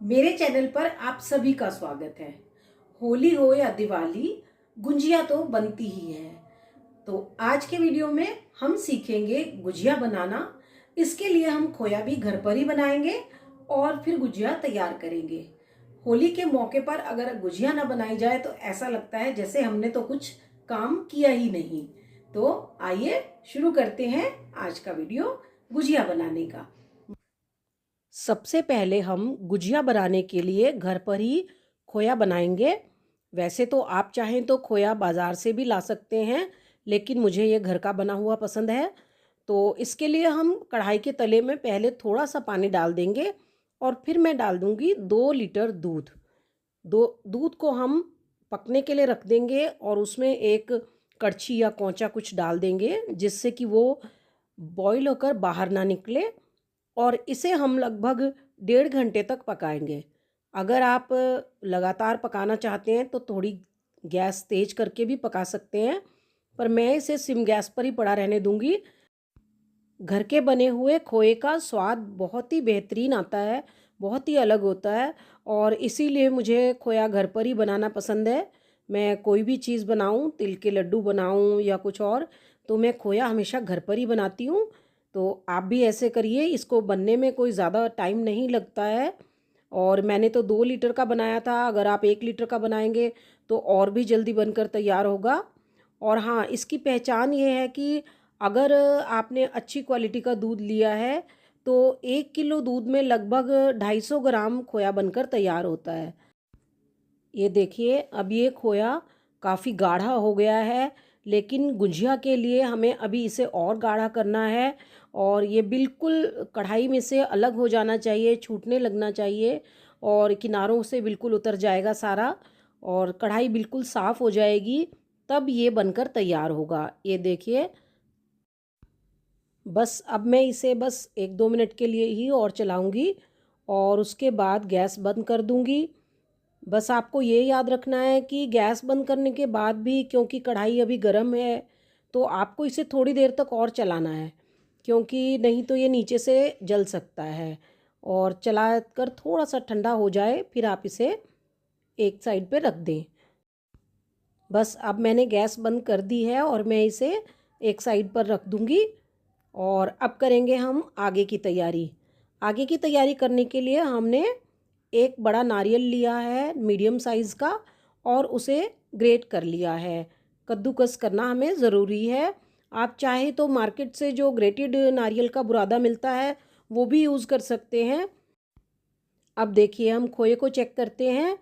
मेरे चैनल पर आप सभी का स्वागत है। होली हो या दिवाली, गुंजिया तो बनती ही है। तो आज के वीडियो में हम सीखेंगे गुजिया बनाना। इसके लिए हम खोया भी घर पर ही बनाएंगे और फिर गुजिया तैयार करेंगे। होली के मौके पर अगर गुजिया ना बनाई जाए तो ऐसा लगता है जैसे हमने तो कुछ काम किया ही नहीं। तो आइए शुरू करते हैं आज का वीडियो गुजिया बनाने का। सबसे पहले हम गुजिया बनाने के लिए घर पर ही खोया बनाएंगे। वैसे तो आप चाहें तो खोया बाज़ार से भी ला सकते हैं, लेकिन मुझे ये घर का बना हुआ पसंद है। तो इसके लिए हम कढ़ाई के तले में पहले थोड़ा सा पानी डाल देंगे और फिर मैं डाल दूंगी 2 लीटर दूध। दूध को हम पकने के लिए रख देंगे और उसमें एक कड़छी या कोंचा कुछ डाल देंगे, जिससे कि वो बॉईल होकर बाहर ना निकले। और इसे हम लगभग 1.5 घंटे तक पकाएंगे। अगर आप लगातार पकाना चाहते हैं तो थोड़ी गैस तेज करके भी पका सकते हैं, पर मैं इसे सिम गैस पर ही पड़ा रहने दूंगी। घर के बने हुए खोए का स्वाद बहुत ही बेहतरीन आता है, बहुत ही अलग होता है। और इसीलिए मुझे खोया घर पर ही बनाना पसंद है। मैं कोई भी चीज़ बनाऊं, तिल के लड्डू बनाऊं या कुछ और, तो मैं खोया हमेशा घर पर ही बनाती हूँ। तो आप भी ऐसे करिए, इसको बनने में कोई ज़्यादा टाइम नहीं लगता है। और मैंने तो 2 लीटर का बनाया था, अगर आप 1 लीटर का बनाएंगे तो और भी जल्दी बनकर तैयार होगा। और हाँ, इसकी पहचान ये है कि अगर आपने अच्छी क्वालिटी का दूध लिया है तो 1 किलो दूध में लगभग 250 ग्राम खोया बनकर तैयार होता है। ये देखिए, अब ये खोया काफ़ी गाढ़ा हो गया है, लेकिन गुजिया के लिए हमें अभी इसे और गाढ़ा करना है। और ये बिल्कुल कढ़ाई में से अलग हो जाना चाहिए, छूटने लगना चाहिए और किनारों से बिल्कुल उतर जाएगा सारा, और कढ़ाई बिल्कुल साफ़ हो जाएगी, तब ये बनकर तैयार होगा। ये देखिए, बस अब मैं इसे बस 1-2 मिनट के लिए ही और चलाऊंगी और उसके बाद गैस बंद कर दूंगी। बस आपको ये याद रखना है कि गैस बंद करने के बाद भी, क्योंकि कढ़ाई अभी गर्म है, तो आपको इसे थोड़ी देर तक और चलाना है, क्योंकि नहीं तो ये नीचे से जल सकता है। और चला कर थोड़ा सा ठंडा हो जाए फिर आप इसे एक साइड पे रख दें। बस अब मैंने गैस बंद कर दी है और मैं इसे एक साइड पर रख दूंगी। और अब करेंगे हम आगे की तैयारी। आगे की तैयारी करने के लिए हमने एक बड़ा नारियल लिया है मीडियम साइज़ का, और उसे ग्रेट कर लिया है। कद्दूकस करना हमें ज़रूरी है। आप चाहे तो मार्केट से जो ग्रेटेड नारियल का बुरादा मिलता है वो भी यूज़ कर सकते हैं। अब देखिए, हम खोए को चेक करते हैं।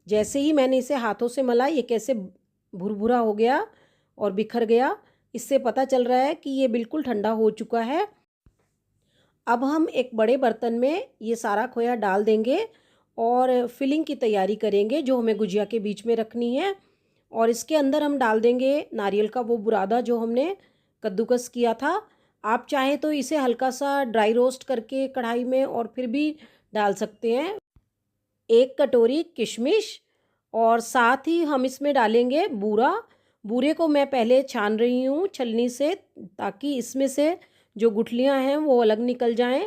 जैसे ही मैंने इसे हाथों से मला, ये कैसे भुरभुरा हो गया और बिखर गया। इससे पता चल रहा है कि ये बिल्कुल ठंडा हो चुका है। अब हम एक बड़े बर्तन में ये सारा खोया डाल देंगे और फिलिंग की तैयारी करेंगे जो हमें गुजिया के बीच में रखनी है। और इसके अंदर हम डाल देंगे नारियल का वो बुरादा जो हमने कद्दूकस किया था। आप चाहे तो इसे हल्का सा ड्राई रोस्ट करके कढ़ाई में और फिर भी डाल सकते हैं। 1 कटोरी किशमिश, और साथ ही हम इसमें डालेंगे बूरा। बूरे को मैं पहले छान रही हूँ छलनी से, ताकि इसमें से जो गुठलियाँ हैं वो अलग निकल जाएं।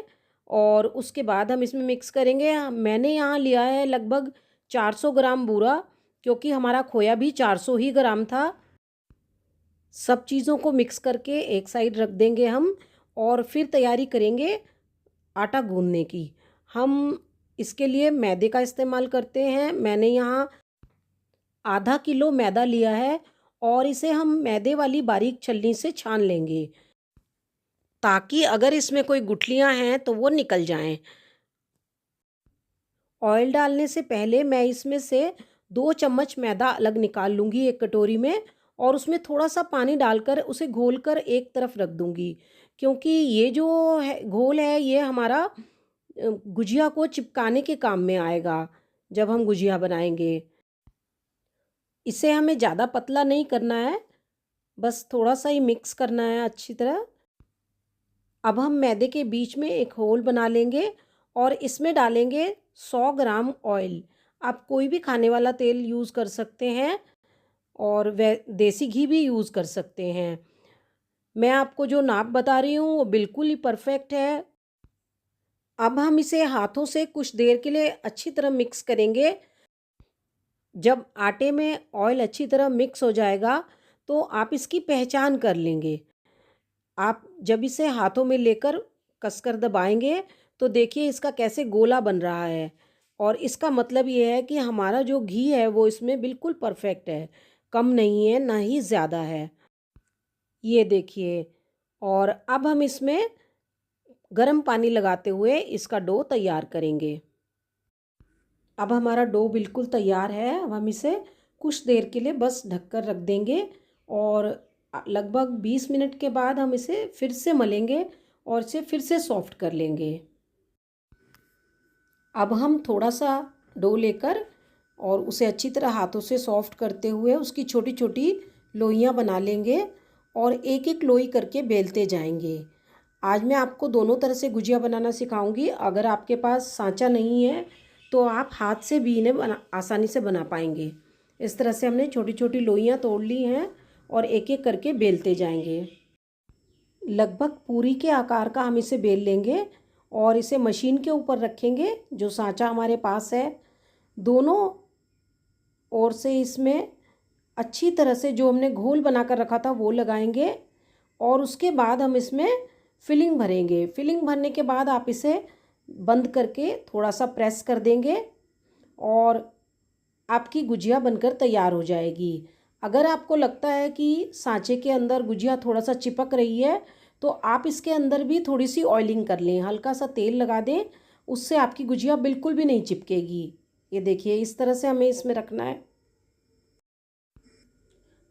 और उसके बाद हम इसमें मिक्स करेंगे। मैंने यहाँ लिया है लगभग 400 ग्राम बूरा, क्योंकि हमारा खोया भी 400 ही ग्राम था। सब चीज़ों को मिक्स करके एक साइड रख देंगे हम, और फिर तैयारी करेंगे आटा गूंदने की। हम इसके लिए मैदे का इस्तेमाल करते हैं। मैंने यहाँ ½ किलो मैदा लिया है और इसे हम मैदे वाली बारीक छलनी से छान लेंगे, ताकि अगर इसमें कोई गुठलियाँ हैं तो वो निकल जाएं। ऑयल डालने से पहले मैं इसमें से 2 चम्मच मैदा अलग निकाल लूँगी एक कटोरी में, और उसमें थोड़ा सा पानी डालकर उसे घोलकर एक तरफ रख दूँगी। क्योंकि ये जो है घोल है, ये हमारा गुजिया को चिपकाने के काम में आएगा जब हम गुजिया बनाएंगे। इसे हमें ज़्यादा पतला नहीं करना है, बस थोड़ा सा ही मिक्स करना है अच्छी तरह। अब हम मैदे के बीच में एक होल बना लेंगे और इसमें डालेंगे 100 ग्राम ऑयल। आप कोई भी खाने वाला तेल यूज़ कर सकते हैं, और वे देसी घी भी यूज़ कर सकते हैं। मैं आपको जो नाप बता रही हूँ वो बिल्कुल ही परफेक्ट है। अब हम इसे हाथों से कुछ देर के लिए अच्छी तरह मिक्स करेंगे। जब आटे में ऑयल अच्छी तरह मिक्स हो जाएगा तो आप इसकी पहचान कर लेंगे। आप जब इसे हाथों में लेकर कसकर दबाएंगे तो देखिए इसका कैसे गोला बन रहा है, और इसका मतलब ये है कि हमारा जो घी है वो इसमें बिल्कुल परफेक्ट है, कम नहीं है ना ही ज़्यादा है। ये देखिए, और अब हम इसमें गर्म पानी लगाते हुए इसका डो तैयार करेंगे। अब हमारा डो बिल्कुल तैयार है। अब हम इसे कुछ देर के लिए बस ढककर रख देंगे, और लगभग 20 मिनट के बाद हम इसे फिर से मलेंगे और इसे फिर से सॉफ्ट कर लेंगे। अब हम थोड़ा सा डो लेकर और उसे अच्छी तरह हाथों से सॉफ्ट करते हुए उसकी छोटी छोटी लोइयाँ बना लेंगे और एक एक लोई करके बेलते जाएंगे। आज मैं आपको दोनों तरह से गुजिया बनाना सिखाऊंगी। अगर आपके पास सांचा नहीं है तो आप हाथ से भी इन्हें आसानी से बना पाएंगे। इस तरह से हमने छोटी छोटी लोइयाँ तोड़ ली हैं और एक एक करके बेलते जाएंगे। लगभग पूरी के आकार का हम इसे बेल लेंगे और इसे मशीन के ऊपर रखेंगे जो सांचा हमारे पास है। दोनों ओर से इसमें अच्छी तरह से जो हमने घोल बनाकर रखा था वो लगाएंगे, और उसके बाद हम इसमें फिलिंग भरेंगे। फिलिंग भरने के बाद आप इसे बंद करके थोड़ा सा प्रेस कर देंगे और आपकी गुजिया बनकर तैयार हो जाएगी। अगर आपको लगता है कि सांचे के अंदर गुजिया थोड़ा सा चिपक रही है तो आप इसके अंदर भी थोड़ी सी ऑयलिंग कर लें, हल्का सा तेल लगा दें, उससे आपकी गुजिया बिल्कुल भी नहीं चिपकेगी। ये देखिए इस तरह से हमें इसमें रखना है।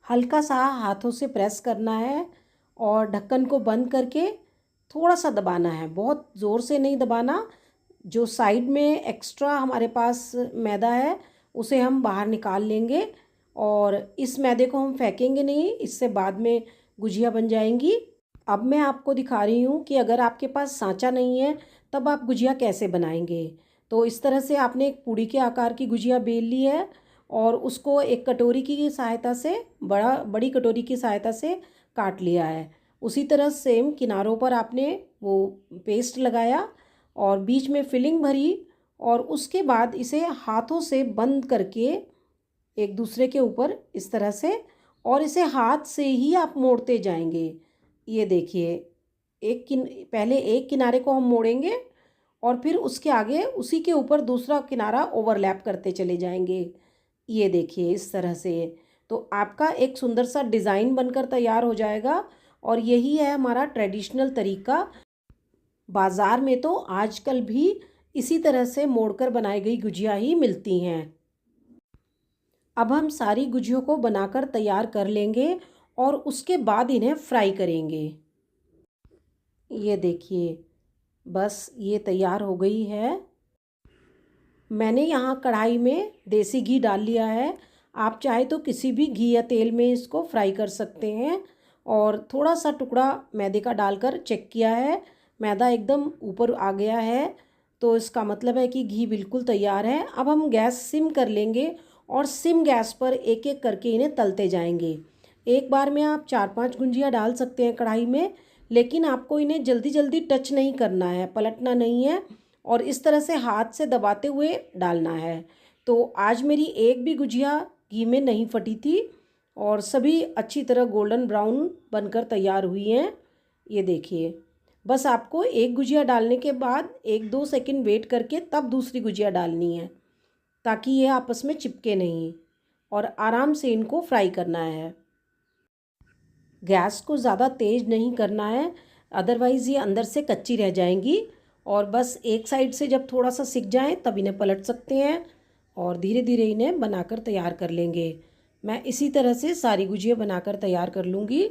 हल्का सा हाथों से प्रेस करना है और ढक्कन को बंद करके थोड़ा सा दबाना है, बहुत ज़ोर से नहीं दबाना। जो साइड में एक्स्ट्रा हमारे पास मैदा है उसे हम बाहर निकाल लेंगे, और इस मैदे को हम फेंकेंगे नहीं, इससे बाद में गुजिया बन जाएंगी। अब मैं आपको दिखा रही हूँ कि अगर आपके पास सांचा नहीं है तब आप गुजिया कैसे बनाएंगे। तो इस तरह से आपने एक पूड़ी के आकार की गुजिया बेल ली है और उसको एक कटोरी की सहायता से, बड़ी कटोरी की सहायता से काट लिया है। उसी तरह सेम किनारों पर आपने वो पेस्ट लगाया और बीच में फिलिंग भरी, और उसके बाद इसे हाथों से बंद करके एक दूसरे के ऊपर इस तरह से, और इसे हाथ से ही आप मोड़ते जाएंगे। ये देखिए, पहले एक किनारे को हम मोड़ेंगे और फिर उसके आगे उसी के ऊपर दूसरा किनारा ओवरलैप करते चले जाएंगे। ये देखिए इस तरह से, तो आपका एक सुंदर सा डिज़ाइन बनकर तैयार हो जाएगा। और यही है हमारा ट्रेडिशनल तरीका। बाज़ार में तो आजकल भी इसी तरह से मोड़कर बनाई गई गुजिया ही मिलती हैं। अब हम सारी गुजियों को बनाकर तैयार कर लेंगे और उसके बाद इन्हें फ्राई करेंगे। ये देखिए, बस ये तैयार हो गई है। मैंने यहाँ कढ़ाई में देसी घी डाल लिया है। आप चाहे तो किसी भी घी या तेल में इसको फ्राई कर सकते हैं, और थोड़ा सा टुकड़ा मैदे का डालकर चेक किया है, मैदा एकदम ऊपर आ गया है, तो इसका मतलब है कि घी बिल्कुल तैयार है। अब हम गैस सिम कर लेंगे और सिम गैस पर एक एक करके इन्हें तलते जाएंगे। एक बार में आप 4-5 गुंजिया डाल सकते हैं कढ़ाई में, लेकिन आपको इन्हें जल्दी जल्दी टच नहीं करना है, पलटना नहीं है, और इस तरह से हाथ से दबाते हुए डालना है। तो आज मेरी एक भी गुजिया घी में नहीं फटी थी और सभी अच्छी तरह गोल्डन ब्राउन बनकर तैयार हुई हैं। ये देखिए, बस आपको एक गुजिया डालने के बाद 1-2 सेकंड वेट करके तब दूसरी गुजिया डालनी है, ताकि ये आपस में चिपके नहीं, और आराम से इनको फ्राई करना है। गैस को ज़्यादा तेज़ नहीं करना है, अदरवाइज़ ये अंदर से कच्ची रह जाएंगी। और बस एक साइड से जब थोड़ा सा सिक जाए तब इन्हें पलट सकते हैं और धीरे धीरे इन्हें बनाकर तैयार कर लेंगे। मैं इसी तरह से सारी गुजिया बनाकर तैयार कर लूँगी।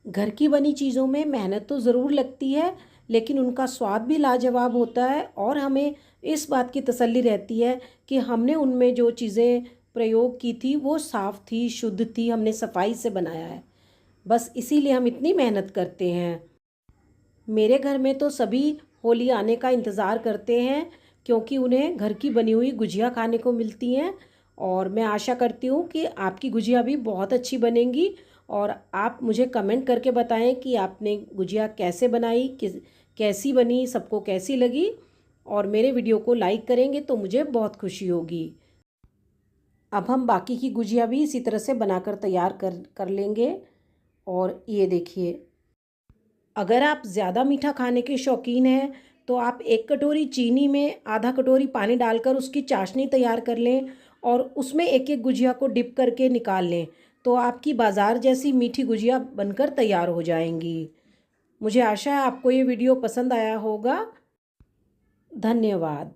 घर की बनी चीज़ों में मेहनत तो ज़रूर लगती है, लेकिन उनका स्वाद भी लाजवाब होता है, और हमें इस बात की तसल्ली रहती है कि हमने उनमें जो चीज़ें प्रयोग की थी वो साफ़ थी, शुद्ध थी, हमने सफाई से बनाया है। बस इसीलिए हम इतनी मेहनत करते हैं। मेरे घर में तो सभी होली आने का इंतज़ार करते हैं, क्योंकि उन्हें घर की बनी हुई गुजिया खाने को मिलती हैं। और मैं आशा करती हूँ कि आपकी गुजिया भी बहुत अच्छी बनेंगी, और आप मुझे कमेंट करके बताएं कि आपने गुजिया कैसे बनाई, कैसी बनी, सबको कैसी लगी, और मेरे वीडियो को लाइक करेंगे तो मुझे बहुत खुशी होगी। अब हम बाकी की गुजिया भी इसी तरह से बनाकर तैयार कर लेंगे। और ये देखिए, अगर आप ज़्यादा मीठा खाने के शौकीन हैं तो आप 1 कटोरी चीनी में आधा कटोरी पानी डालकर उसकी चाशनी तैयार कर लें और उसमें एक एक गुजिया को डिप करके निकाल लें, तो आपकी बाज़ार जैसी मीठी गुजिया बनकर तैयार हो जाएंगी। मुझे आशा है आपको ये वीडियो पसंद आया होगा। धन्यवाद।